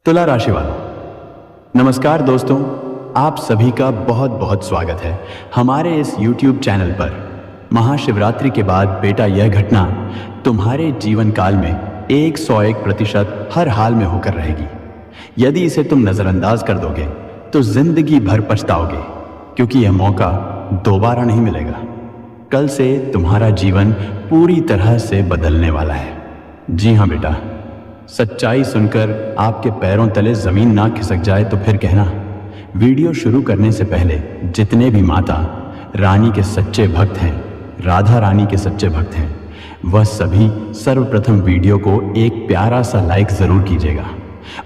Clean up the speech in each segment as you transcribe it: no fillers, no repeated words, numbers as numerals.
तुला राशि वालों, नमस्कार दोस्तों। आप सभी का बहुत बहुत स्वागत है हमारे इस YouTube चैनल पर। महाशिवरात्रि के बाद बेटा यह घटना तुम्हारे जीवन काल में 101% हर हाल में होकर रहेगी। यदि इसे तुम नज़रअंदाज कर दोगे तो जिंदगी भर पछताओगे, क्योंकि यह मौका दोबारा नहीं मिलेगा। कल से तुम्हारा जीवन पूरी तरह से बदलने वाला है। जी हाँ बेटा, सच्चाई सुनकर आपके पैरों तले जमीन ना खिसक जाए तो फिर कहना। वीडियो शुरू करने से पहले जितने भी माता रानी के सच्चे भक्त हैं, राधा रानी के सच्चे भक्त हैं, वह सभी सर्वप्रथम वीडियो को एक प्यारा सा लाइक जरूर कीजिएगा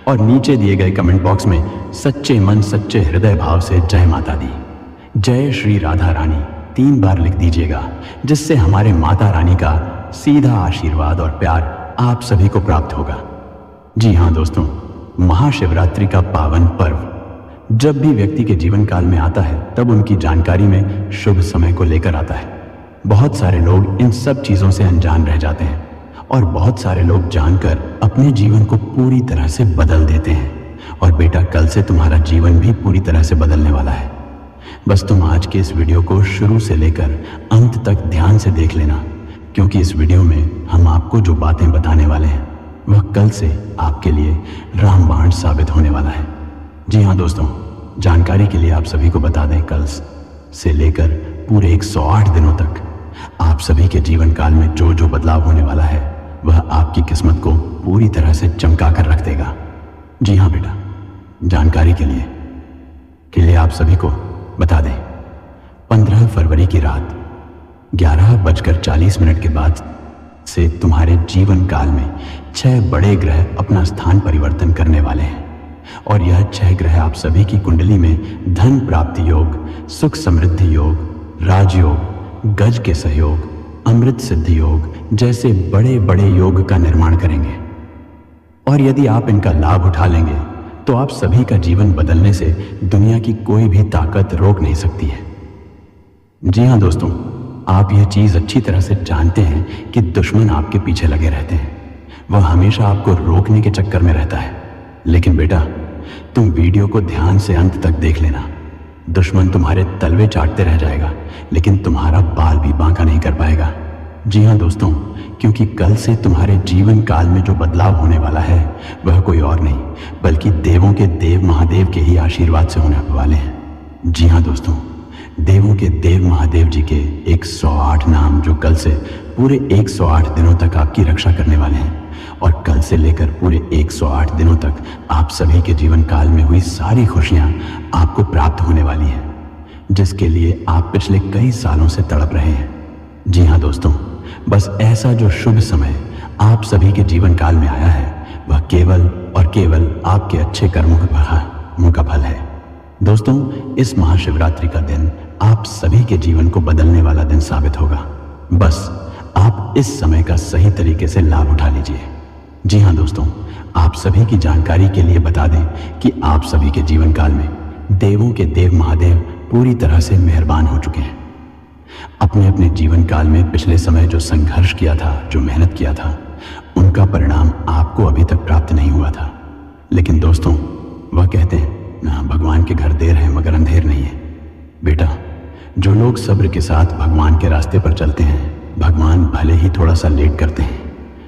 और नीचे दिए गए कमेंट बॉक्स में सच्चे मन सच्चे हृदय भाव से जय माता दी, जय श्री राधा रानी 3 बार लिख दीजिएगा, जिससे हमारे माता रानी का सीधा आशीर्वाद और प्यार आप सभी को प्राप्त होगा। जी हाँ दोस्तों, महाशिवरात्रि का पावन पर्व जब भी व्यक्ति के जीवन काल में आता है तब उनकी जानकारी में शुभ समय को लेकर आता है। बहुत सारे लोग इन सब चीज़ों से अनजान रह जाते हैं और बहुत सारे लोग जानकर अपने जीवन को पूरी तरह से बदल देते हैं। और बेटा, कल से तुम्हारा जीवन भी पूरी तरह से बदलने वाला है। बस तुम आज के इस वीडियो को शुरू से लेकर अंत तक ध्यान से देख लेना, क्योंकि इस वीडियो में हम आपको जो बातें बताने वाले हैं वह कल से आपके लिए रामबाण साबित होने वाला है। जी हाँ दोस्तों, जानकारी के लिए आप सभी को बता दें, कल से लेकर पूरे 108 दिनों तक आप सभी के जीवन काल में जो जो बदलाव होने वाला है वह आपकी किस्मत को पूरी तरह से चमका कर रख देगा। जी हाँ बेटा, जानकारी के लिए आप सभी को बता दें, 15 फरवरी की रात 11:40 के बाद से तुम्हारे जीवन काल में 6 बड़े ग्रह अपना स्थान परिवर्तन करने वाले हैं। और यह 6 ग्रह आप सभी की कुंडली में धन प्राप्ति योग, सुख समृद्धि योग, राजयोग, गज के सहयोग, अमृत सिद्धि योग जैसे बड़े बड़े योग का निर्माण करेंगे। और यदि आप इनका लाभ उठा लेंगे तो आप सभी का जीवन बदलने से दुनिया की कोई भी ताकत रोक नहीं सकती है। जी हाँ दोस्तों, आप यह चीज़ अच्छी तरह से जानते हैं कि दुश्मन आपके पीछे लगे रहते हैं। वह हमेशा आपको रोकने के चक्कर में रहता है। लेकिन बेटा, तुम वीडियो को ध्यान से अंत तक देख लेना। दुश्मन तुम्हारे तलवे चाटते रह जाएगा, लेकिन तुम्हारा बाल भी बांका नहीं कर पाएगा। जी हाँ दोस्तों, क्योंकि कल से तुम्हारे जीवन काल में जो बदलाव होने वाला है वह कोई और नहीं बल्कि देवों के देव महादेव के ही आशीर्वाद से होने वाले हैं। जी हाँ दोस्तों, देवों के देव महादेव जी के 108 नाम जो कल से पूरे 108 दिनों तक आपकी रक्षा करने वाले हैं। और कल से लेकर पूरे 108 दिनों तक आप सभी के जीवन काल में हुई सारी खुशियां आपको प्राप्त होने वाली हैं, जिसके लिए आप पिछले कई सालों से तड़प रहे हैं। जी हाँ दोस्तों, बस ऐसा जो शुभ समय आप सभी के जीवन काल में आया है वह केवल और केवल आपके अच्छे कर्मों का फल है। दोस्तों, इस महाशिवरात्रि का दिन आप सभी के जीवन को बदलने वाला दिन साबित होगा। बस आप इस समय का सही तरीके से लाभ उठा लीजिए। जी हाँ दोस्तों, आप सभी की जानकारी के लिए बता दें कि आप सभी के जीवन काल में देवों के देव महादेव पूरी तरह से मेहरबान हो चुके हैं। अपने अपने जीवन काल में पिछले समय जो संघर्ष किया था, जो मेहनत किया था, उनका परिणाम आपको अभी तक प्राप्त नहीं हुआ था। लेकिन दोस्तों, वह कहते हैं ना, भगवान के घर देर है मगर अंधेर नहीं है। बेटा, जो लोग सब्र के साथ भगवान के रास्ते पर चलते हैं, भगवान भले ही थोड़ा सा लेट करते हैं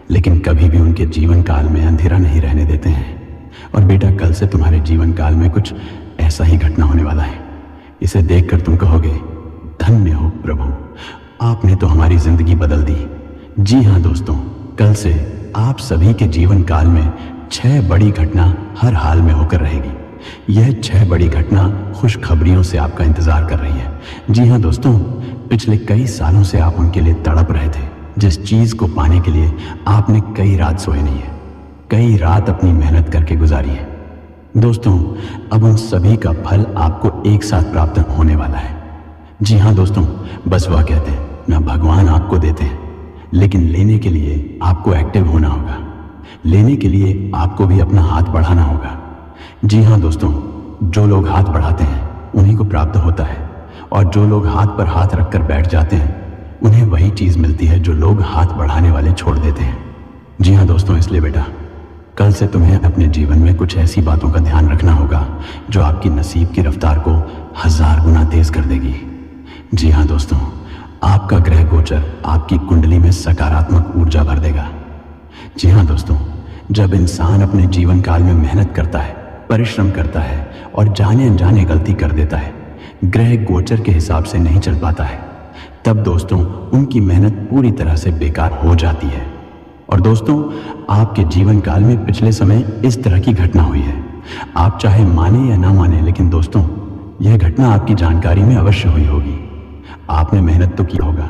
लेकिन कभी भी उनके जीवन काल में अंधेरा नहीं रहने देते हैं। और बेटा, कल से तुम्हारे जीवन काल में कुछ ऐसा ही घटना होने वाला है। इसे देखकर तुम कहोगे, धन्य हो प्रभु, आपने तो हमारी जिंदगी बदल दी। जी हाँ दोस्तों, कल से आप सभी के जीवन काल में 6 बड़ी घटना हर हाल में होकर रहेगी। यह 6 बड़ी घटना खुशखबरियों से आपका इंतजार कर रही है। जी हाँ दोस्तों, पिछले कई सालों से आप उनके लिए तड़प रहे थे। जिस चीज को पाने के लिए आपने कई रात सोए नहीं है, कई रात अपनी मेहनत करके गुजारी है। दोस्तों, अब उन सभी का फल आपको एक साथ प्राप्त होने वाला है। जी हाँ दोस्तों, बस वह कहते हैं ना, भगवान आपको देते हैं लेकिन लेने के लिए आपको एक्टिव होना होगा। लेने के लिए आपको भी अपना हाथ बढ़ाना होगा। जी हाँ दोस्तों, जो लोग हाथ बढ़ाते हैं उन्हीं को प्राप्त होता है, और जो लोग हाथ पर हाथ रखकर बैठ जाते हैं उन्हें वही चीज़ मिलती है जो लोग हाथ बढ़ाने वाले छोड़ देते हैं। जी हाँ दोस्तों, इसलिए बेटा, कल से तुम्हें अपने जीवन में कुछ ऐसी बातों का ध्यान रखना होगा जो आपकी नसीब की रफ्तार को 1000 गुना तेज कर देगी। जी हाँ दोस्तों, आपका ग्रह गोचर आपकी कुंडली में सकारात्मक ऊर्जा भर देगा। जी हाँ दोस्तों, जब इंसान अपने जीवन काल में मेहनत करता है, परिश्रम करता है और जाने अनजाने गलती कर देता है, ग्रह गोचर के हिसाब से नहीं चल पाता है, तब दोस्तों उनकी मेहनत पूरी तरह से बेकार हो जाती है। और दोस्तों, आपके जीवन काल में पिछले समय इस तरह की घटना हुई है। आप चाहे माने या ना माने, लेकिन दोस्तों यह घटना आपकी जानकारी में अवश्य हुई होगी। आपने मेहनत तो किया होगा,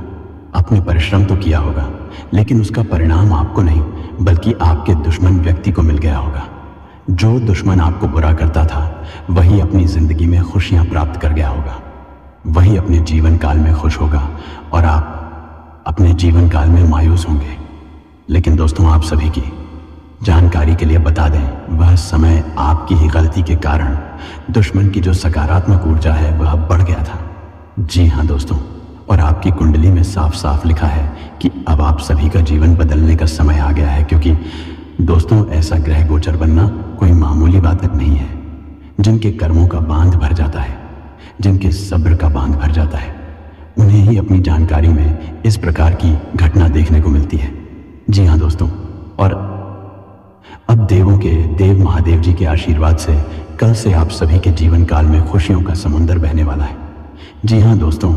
आपने परिश्रम तो किया होगा, लेकिन उसका परिणाम आपको नहीं बल्कि आपके दुश्मन व्यक्ति को मिल गया होगा। जो दुश्मन आपको बुरा करता था वही अपनी जिंदगी में खुशियां प्राप्त कर गया होगा, वही अपने जीवन काल में खुश होगा और आप अपने जीवन काल में मायूस होंगे। लेकिन दोस्तों, आप सभी की जानकारी के लिए बता दें, वह समय आपकी ही गलती के कारण दुश्मन की जो सकारात्मक ऊर्जा है वह बढ़ गया था। जी हाँ दोस्तों, और आपकी कुंडली में साफ साफ लिखा है कि अब आप सभी का जीवन बदलने का समय आ गया है, क्योंकि दोस्तों ऐसा ग्रह गोचर बनना कोई मामूली बात नहीं है। जिनके कर्मों का बांध भर जाता है, जिनके सब्र का बांध भर जाता है, उन्हें ही अपनी जानकारी में इस प्रकार की घटना देखने को मिलती है। जी हाँ दोस्तों, और अब देवों के देव महादेव जी के आशीर्वाद से कल से आप सभी के जीवन काल में खुशियों का समुंदर बहने वाला है। जी हाँ दोस्तों,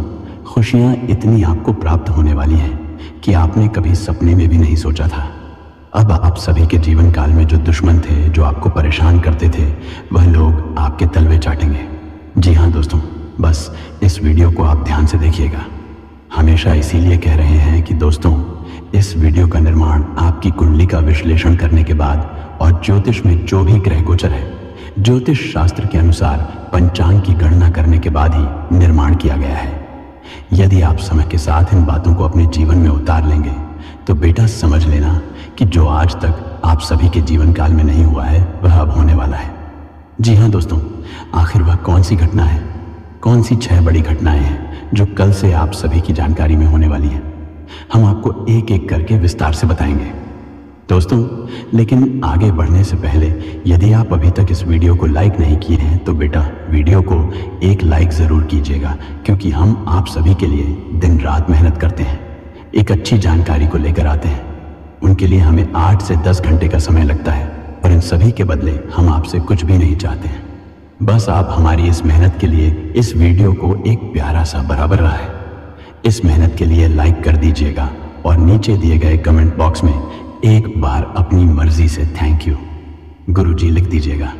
खुशियाँ इतनी आपको प्राप्त होने वाली हैं कि आपने कभी सपने में भी नहीं सोचा था। अब आप सभी के जीवन काल में जो दुश्मन थे, जो आपको परेशान करते थे, वह लोग आपके तलवे चाटेंगे। जी हाँ दोस्तों, बस इस वीडियो को आप ध्यान से देखिएगा। हमेशा इसीलिए कह रहे हैं कि दोस्तों इस वीडियो का निर्माण आपकी कुंडली का विश्लेषण करने के बाद और ज्योतिष में जो भी ग्रह गोचर है, ज्योतिष शास्त्र के अनुसार पंचांग की गणना करने के बाद ही निर्माण किया गया है। यदि आप समय के साथ इन बातों को अपने जीवन में उतार लेंगे तो बेटा समझ लेना कि जो आज तक आप सभी के जीवन काल में नहीं हुआ है वह अब होने वाला है। जी हाँ दोस्तों, आखिर वह कौन सी घटना है, कौन सी 6 बड़ी घटनाएं हैं जो कल से आप सभी की जानकारी में होने वाली हैं, हम आपको एक एक करके विस्तार से बताएंगे दोस्तों। लेकिन आगे बढ़ने से पहले यदि आप अभी तक इस वीडियो को लाइक नहीं किए हैं तो बेटा वीडियो को एक लाइक ज़रूर कीजिएगा, क्योंकि हम आप सभी के लिए दिन रात मेहनत करते हैं, एक अच्छी जानकारी को लेकर आते हैं। उनके लिए हमें 8 से 10 घंटे का समय लगता है और इन सभी के बदले हम आपसे कुछ भी नहीं चाहते हैं। बस आप हमारी इस मेहनत के लिए इस वीडियो को एक प्यारा सा बराबर रहा है, इस मेहनत के लिए लाइक कर दीजिएगा और नीचे दिए गए कमेंट बॉक्स में एक बार अपनी मर्जी से थैंक यू गुरुजी लिख दीजिएगा।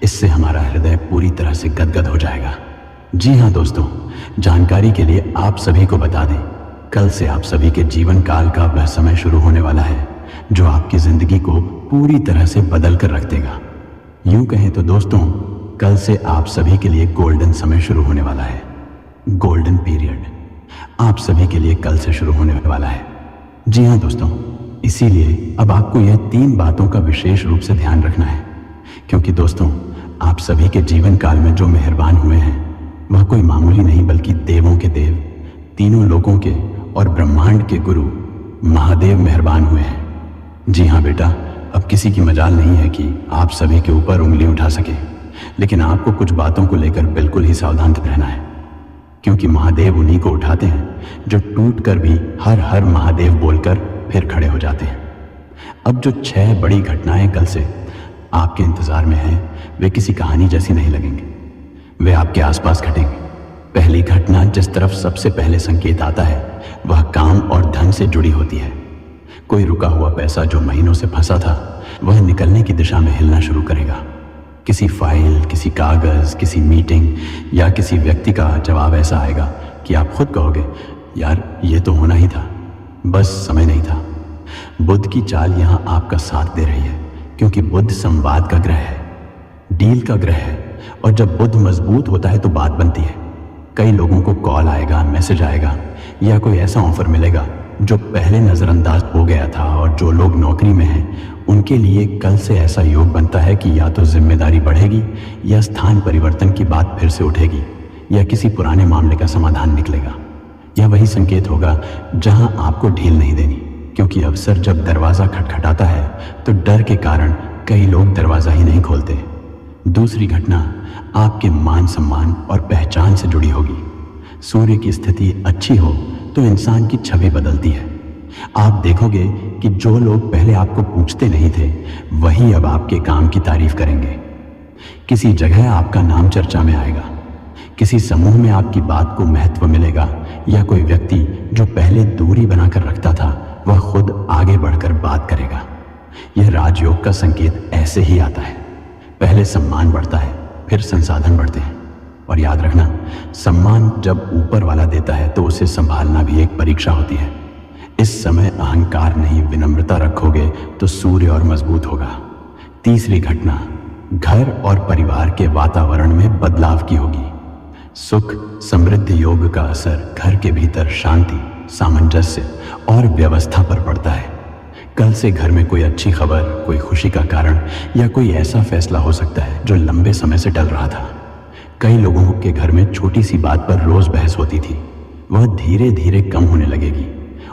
इससे हमारा हृदय पूरी तरह से गदगद हो जाएगा। जी हाँ दोस्तों, जानकारी के लिए आप सभी को बता दें, कल से आप सभी के जीवन काल का वह समय शुरू होने वाला है जो आपकी जिंदगी को पूरी तरह से बदल कर रख देगा। यूं कहें तो दोस्तों, कल से आप सभी के लिए गोल्डन समय शुरू होने वाला है। गोल्डन पीरियड आप सभी के लिए कल से शुरू होने वाला है। जी हाँ दोस्तों, इसीलिए अब आपको यह 3 बातों का विशेष रूप से ध्यान रखना है, क्योंकि दोस्तों आप सभी के जीवन काल में जो मेहरबान हुए हैं वह कोई मामूली नहीं बल्कि देवों के देव, तीनों लोकों के और ब्रह्मांड के गुरु महादेव मेहरबान हुए हैं। जी हाँ बेटा, अब किसी की मजाल नहीं है कि आप सभी के ऊपर उंगली उठा सके, लेकिन आपको कुछ बातों को लेकर बिल्कुल ही सावधान रहना है, क्योंकि महादेव उन्हीं को उठाते हैं जो टूट कर भी हर हर महादेव बोलकर फिर खड़े हो जाते हैं। अब जो 6 बड़ी घटनाएं कल से आपके इंतजार में हैं, वे किसी कहानी जैसी नहीं लगेंगे, वे आपके आसपास घटेंगे। पहली घटना जिस तरफ सबसे पहले संकेत आता है वह काम और धन से जुड़ी होती है। कोई रुका हुआ पैसा जो महीनों से फंसा था वह निकलने की दिशा में हिलना शुरू करेगा। किसी फाइल, किसी कागज, किसी मीटिंग या किसी व्यक्ति का जवाब ऐसा आएगा कि आप खुद कहोगे, यार ये तो होना ही था, बस समय नहीं था। बुध की चाल यहाँ आपका साथ दे रही है, क्योंकि बुध संवाद का ग्रह है, डील का ग्रह है, और जब बुध मजबूत होता है तो बात बनती है। कई लोगों को कॉल आएगा, मैसेज आएगा या कोई ऐसा ऑफर मिलेगा जो पहले नज़रअंदाज हो गया था, और जो लोग नौकरी में हैं उनके लिए कल से ऐसा योग बनता है कि या तो जिम्मेदारी बढ़ेगी या स्थान परिवर्तन की बात फिर से उठेगी या किसी पुराने मामले का समाधान निकलेगा। यह वही संकेत होगा जहां आपको ढील नहीं देनी, क्योंकि अवसर जब दरवाज़ा खटखटाता है तो डर के कारण कई लोग दरवाज़ा ही नहीं खोलते। दूसरी घटना आपके मान सम्मान और पहचान से जुड़ी होगी। सूर्य की स्थिति अच्छी हो तो इंसान की छवि बदलती है। आप देखोगे कि जो लोग पहले आपको पूछते नहीं थे वही अब आपके काम की तारीफ करेंगे। किसी जगह आपका नाम चर्चा में आएगा, किसी समूह में आपकी बात को महत्व मिलेगा, या कोई व्यक्ति जो पहले दूरी बनाकर रखता था वह खुद आगे बढ़कर बात करेगा। यह राजयोग का संकेत ऐसे ही आता है। पहले सम्मान बढ़ता है, फिर संसाधन बढ़ते हैं। और याद रखना, सम्मान जब ऊपर वाला देता है तो उसे संभालना भी एक परीक्षा होती है। इस समय अहंकार नहीं, विनम्रता रखोगे तो सूर्य और मजबूत होगा। तीसरी घटना घर और परिवार के वातावरण में बदलाव की होगी। सुख समृद्धि योग का असर घर के भीतर शांति, सामंजस्य और व्यवस्था पर पड़ता है। कल से घर में कोई अच्छी खबर, कोई खुशी का कारण या कोई ऐसा फैसला हो सकता है जो लंबे समय से टल रहा था। कई लोगों के घर में छोटी सी बात पर रोज बहस होती थी, वह धीरे धीरे कम होने लगेगी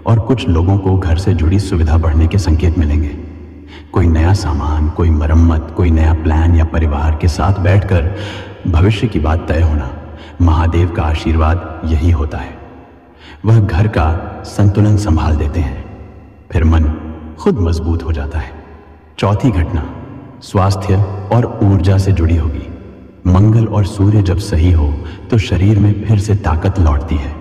और कुछ लोगों को घर से जुड़ी सुविधा बढ़ने के संकेत मिलेंगे। कोई नया सामान, कोई मरम्मत, कोई नया प्लान या परिवार के साथ बैठकर भविष्य की बात तय होना। महादेव का आशीर्वाद यही होता है, वह घर का संतुलन संभाल देते हैं, फिर मन खुद मजबूत हो जाता है। चौथी घटना स्वास्थ्य और ऊर्जा से जुड़ी होगी। मंगल और सूर्य जब सही हो तो शरीर में फिर से ताकत लौटती है।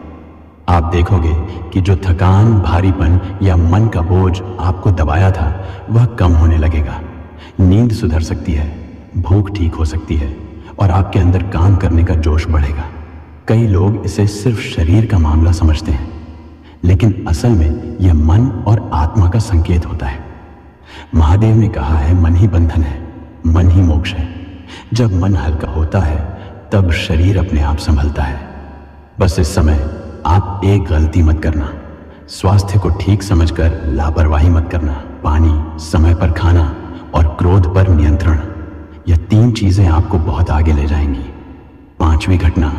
आप देखोगे कि जो थकान, भारीपन या मन का बोझ आपको दबाया था वह कम होने लगेगा। नींद सुधर सकती है, भूख ठीक हो सकती है और आपके अंदर काम करने का जोश बढ़ेगा। कई लोग इसे सिर्फ शरीर का मामला समझते हैं, लेकिन असल में यह मन और आत्मा का संकेत होता है। महादेव ने कहा है, मन ही बंधन है, मन ही मोक्ष है। जब मन हल्का होता है तब शरीर अपने आप संभलता है। बस इस समय आप एक गलती मत करना, स्वास्थ्य को ठीक समझकर लापरवाही मत करना। पानी, समय पर खाना और क्रोध पर नियंत्रण, यह तीन चीजें आपको बहुत आगे ले जाएंगी। पांचवी घटना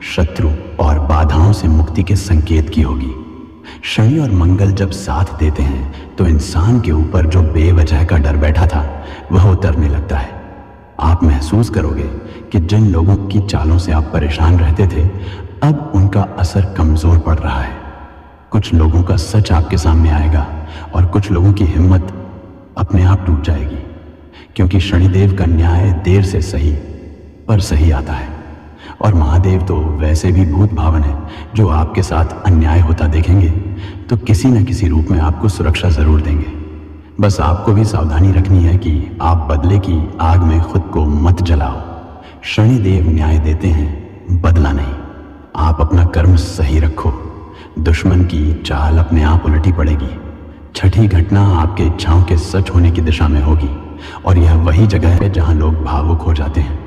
शत्रु और बाधाओं से मुक्ति के संकेत की होगी। शनि और मंगल जब साथ देते हैं तो इंसान के ऊपर जो बेवजह का डर बैठा था वह उतरने लगता है। आप महसूस करोगे कि जिन लोगों की चालों से आप परेशान रहते थे अब उनका असर कमजोर पड़ रहा है। कुछ लोगों का सच आपके सामने आएगा और कुछ लोगों की हिम्मत अपने आप टूट जाएगी, क्योंकि शनिदेव का न्याय देर से सही पर सही आता है। और महादेव तो वैसे भी भूत भावन है, जो आपके साथ अन्याय होता देखेंगे तो किसी न किसी रूप में आपको सुरक्षा जरूर देंगे। बस आपको भी सावधानी रखनी है कि आप बदले की आग में खुद को मत जलाओ। शनिदेव न्याय देते हैं, बदला नहीं। आप अपना कर्म सही रखो, दुश्मन की चाल अपने आप उलटी पड़ेगी। छठी घटना आपके इच्छाओं के सच होने की दिशा में होगी और यह वही जगह है जहां लोग भावुक हो जाते हैं।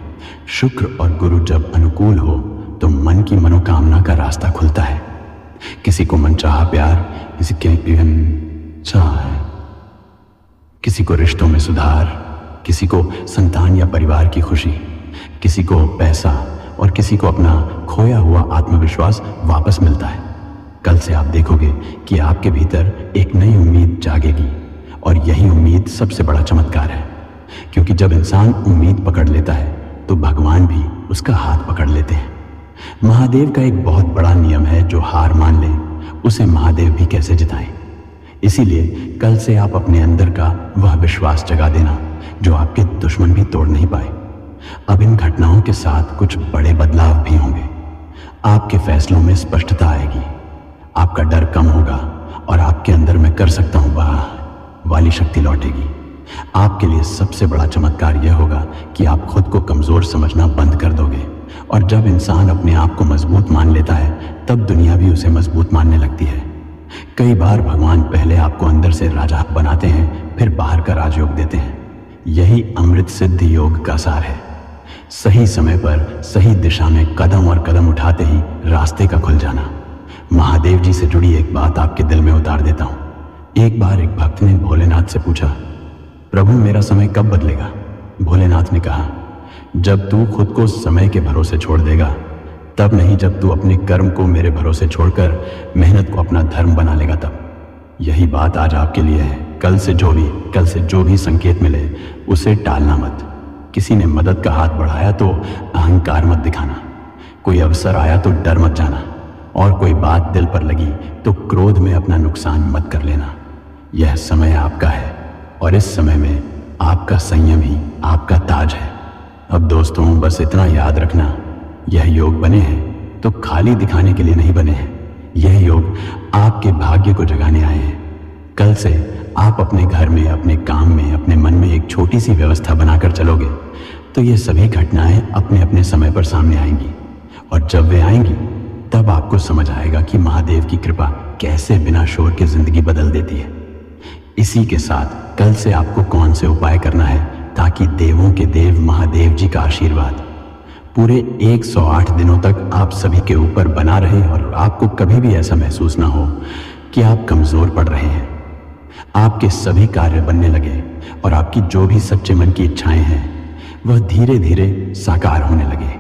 शुक्र और गुरु जब अनुकूल हो तो मन की मनोकामना का रास्ता खुलता है। किसी को मनचाहा प्यार, किसी के चाह, किसी को रिश्तों में सुधार, किसी को संतान या परिवार की खुशी, किसी को पैसा और किसी को अपना खोया हुआ आत्मविश्वास वापस मिलता है। कल से आप देखोगे कि आपके भीतर एक नई उम्मीद जागेगी और यही उम्मीद सबसे बड़ा चमत्कार है, क्योंकि जब इंसान उम्मीद पकड़ लेता है तो भगवान भी उसका हाथ पकड़ लेते हैं। महादेव का एक बहुत बड़ा नियम है, जो हार मान ले उसे महादेव भी कैसे जिताएं। इसीलिए कल से आप अपने अंदर का वह विश्वास जगा देना जो आपके दुश्मन भी तोड़ नहीं पाए। अब इन घटनाओं के साथ कुछ बड़े बदलाव भी होंगे। आपके फैसलों में स्पष्टता आएगी, आपका डर कम होगा और आपके अंदर मैं कर सकता हूं वाह वाली शक्ति लौटेगी। आपके लिए सबसे बड़ा चमत्कार यह होगा कि आप खुद को कमजोर समझना बंद कर दोगे, और जब इंसान अपने आप को मजबूत मान लेता है तब दुनिया भी उसे मजबूत मानने लगती है। कई बार भगवान पहले आपको अंदर से राजा बनाते हैं, फिर बाहर का राजयोग देते हैं। यही अमृत सिद्ध योग का सार है। सही समय पर सही दिशा में कदम और कदम उठाते ही रास्ते का खुल जाना। महादेव जी से जुड़ी एक बात आपके दिल में उतार देता हूं। एक बार एक भक्त ने भोलेनाथ से पूछा, प्रभु मेरा समय कब बदलेगा? भोलेनाथ ने कहा, जब तू खुद को समय के भरोसे छोड़ देगा, तब नहीं जब तू अपने कर्म को मेरे भरोसे छोड़कर मेहनत को अपना धर्म बना लेगा तब। यही बात आज आपके लिए है। कल से जो भी संकेत मिले उसे टालना मत। किसी ने मदद का हाथ बढ़ाया तो अहंकार मत दिखाना, कोई अवसर आया तो डर मत जाना, और कोई बात दिल पर लगी तो क्रोध में अपना नुकसान मत कर लेना। यह समय आपका है और इस समय में आपका संयम ही आपका ताज है। अब दोस्तों, बस इतना याद रखना, यह योग बने हैं तो खाली दिखाने के लिए नहीं बने हैं। यह योग आपके भाग्य को जगाने आए हैं। कल से आप अपने घर में, अपने काम में, अपने मन में एक छोटी सी व्यवस्था बनाकर चलोगे तो ये सभी घटनाएं अपने अपने समय पर सामने आएंगी, और जब वे आएंगी तब आपको समझ आएगा कि महादेव की कृपा कैसे बिना शोर के जिंदगी बदल देती है। इसी के साथ कल से आपको कौन से उपाय करना है ताकि देवों के देव महादेव जी का आशीर्वाद पूरे 108 दिनों तक आप सभी के ऊपर बना रहे और आपको कभी भी ऐसा महसूस ना हो कि आप कमजोर पड़ रहे हैं। आपके सभी कार्य बनने लगे और आपकी जो भी सच्चे मन की इच्छाएं हैं वह धीरे धीरे साकार होने लगे।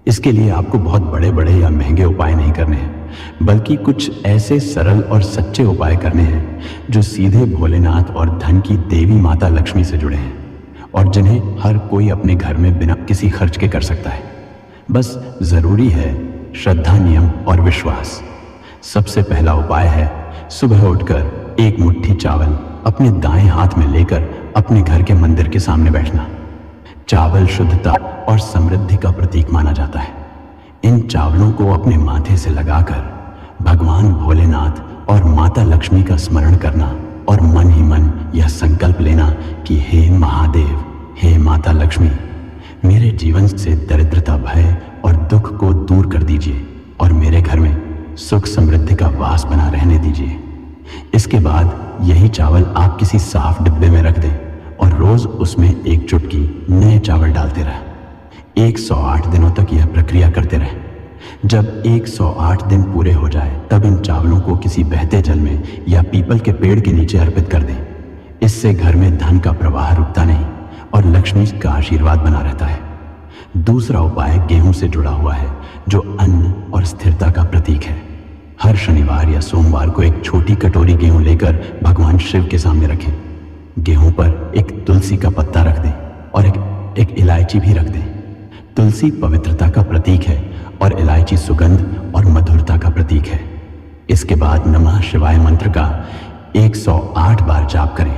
इसके लिए आपको बहुत बड़े बड़े या महंगे उपाय नहीं करने हैं, बल्कि कुछ ऐसे सरल और सच्चे उपाय करने हैं जो सीधे भोलेनाथ और धन की देवी माता लक्ष्मी से जुड़े हैं और जिन्हें हर कोई अपने घर में बिना किसी खर्च के कर सकता है। बस जरूरी है श्रद्धा, नियम और विश्वास। सबसे पहला उपाय है सुबह उठकर एक मुट्ठी चावल अपने दाएं हाथ में लेकर अपने घर के मंदिर के सामने बैठना। चावल शुद्धता और समृद्धि का प्रतीक माना जाता है। इन चावलों को अपने माथे से लगाकर भगवान भोलेनाथ और माता लक्ष्मी का स्मरण करना और मन ही मन यह संकल्प लेना कि हे महादेव, हे माता लक्ष्मी, मेरे जीवन से दरिद्रता, भय और दुख को दूर कर दीजिए और मेरे घर में सुख समृद्धि का वास बना रहने दीजिए। इसके बाद यही चावल आप किसी साफ डिब्बे में रख दें और रोज उसमें एक चुटकी नए चावल डालते रहें। 108 दिनों तक यह प्रक्रिया करते रहें। जब 108 दिन पूरे हो जाए तब इन चावलों को किसी बहते जल में या पीपल के पेड़ के नीचे अर्पित कर दें। इससे घर में धन का प्रवाह रुकता नहीं और लक्ष्मी का आशीर्वाद बना रहता है। दूसरा उपाय गेहूं से जुड़ा हुआ है, जो अन्न और स्थिरता का प्रतीक है। हर शनिवार या सोमवार को एक छोटी कटोरी गेहूं लेकर भगवान शिव के सामने रखें। गेहूं पर एक तुलसी का पत्ता रख दें और एक इलायची भी रख दें। तुलसी पवित्रता का प्रतीक है और इलायची सुगंध और मधुरता का प्रतीक है। इसके बाद नमः शिवाय मंत्र का 108 बार जाप करें।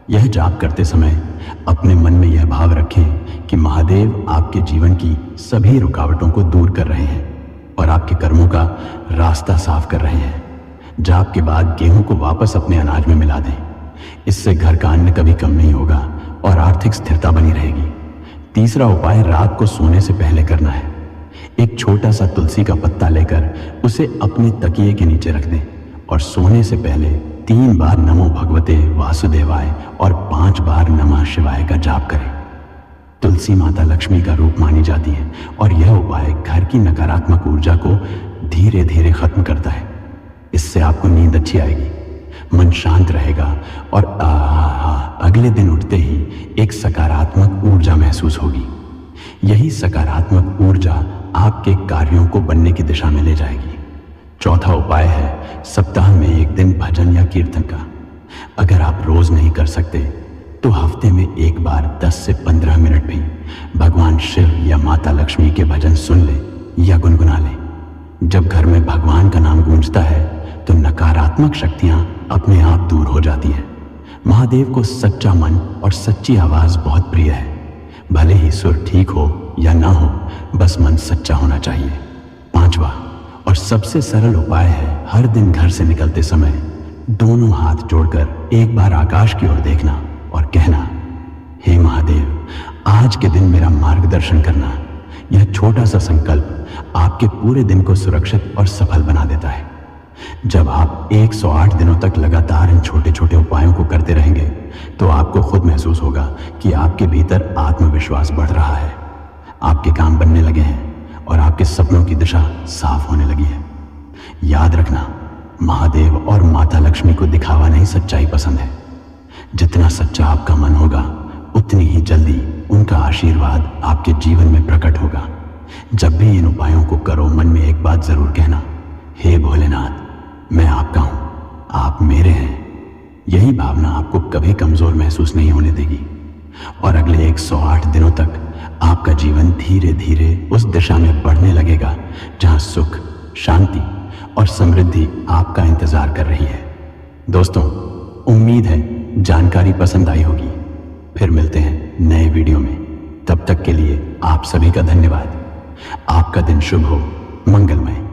यह जाप करते समय अपने मन में यह भाव रखें कि महादेव आपके जीवन की सभी रुकावटों को दूर कर रहे हैं और आपके कर्मों का रास्ता साफ कर रहे हैं। जाप के बाद गेहूं को वापस अपने अनाज में मिला दें। इससे घर का अन्न कभी कम नहीं होगा और आर्थिक स्थिरता बनी रहेगी। तीसरा उपाय रात को सोने से पहले करना है। एक छोटा सा तुलसी का पत्ता लेकर उसे अपने तकिए के नीचे रख दें और सोने से पहले 3 बार नमो भगवते वासुदेवाय और 5 बार नमः शिवाय का जाप करें। तुलसी माता लक्ष्मी का रूप मानी जाती है और यह उपाय घर की नकारात्मक ऊर्जा को धीरे धीरे खत्म करता है। इससे आपको नींद अच्छी आएगी, मन शांत रहेगा और अगले दिन उठते ही एक सकारात्मक ऊर्जा महसूस होगी। यही सकारात्मक ऊर्जा आपके कार्यों को बनने की दिशा में ले जाएगी। चौथा उपाय है सप्ताह में एक दिन भजन या कीर्तन का। अगर आप रोज नहीं कर सकते तो हफ्ते में एक बार 10 से 15 मिनट भी भगवान शिव या माता लक्ष्मी के भजन सुन लें या गुनगुना लें। जब घर में भगवान का नाम गूंजता है तो नकारात्मक शक्तियां अपने आप दूर हो जाती हैं। महादेव को सच्चा मन और सच्ची आवाज बहुत प्रिय है। भले ही सुर ठीक हो या ना हो, बस मन सच्चा होना चाहिए। 5वां और सबसे सरल उपाय है हर दिन घर से निकलते समय दोनों हाथ जोड़कर एक बार आकाश की ओर देखना और कहना, हे महादेव, आज के दिन मेरा मार्गदर्शन करना। यह छोटा सा संकल्प आपके पूरे दिन को सुरक्षित और सफल बना देता है। जब आप 108 दिनों तक लगातार इन छोटे छोटे उपायों को करते रहेंगे तो आपको खुद महसूस होगा कि आपके भीतर आत्मविश्वास बढ़ रहा है, आपके काम बनने लगे हैं और आपके सपनों की दिशा साफ होने लगी है। याद रखना, महादेव और माता लक्ष्मी को दिखावा नहीं, सच्चाई पसंद है। जितना सच्चा आपका मन होगा उतनी ही जल्दी उनका आशीर्वाद आपके जीवन में प्रकट होगा। जब भी इन उपायों को करो, मन में एक बात जरूर कहना, हे भोलेनाथ, मैं आपका हूं, आप मेरे हैं। यही भावना आपको कभी कमजोर महसूस नहीं होने देगी और अगले 108 दिनों तक आपका जीवन धीरे धीरे उस दिशा में बढ़ने लगेगा जहां सुख, शांति और समृद्धि आपका इंतजार कर रही है। दोस्तों, उम्मीद है जानकारी पसंद आई होगी। फिर मिलते हैं नए वीडियो में। तब तक के लिए आप सभी का धन्यवाद। आपका दिन शुभ हो, मंगलमय।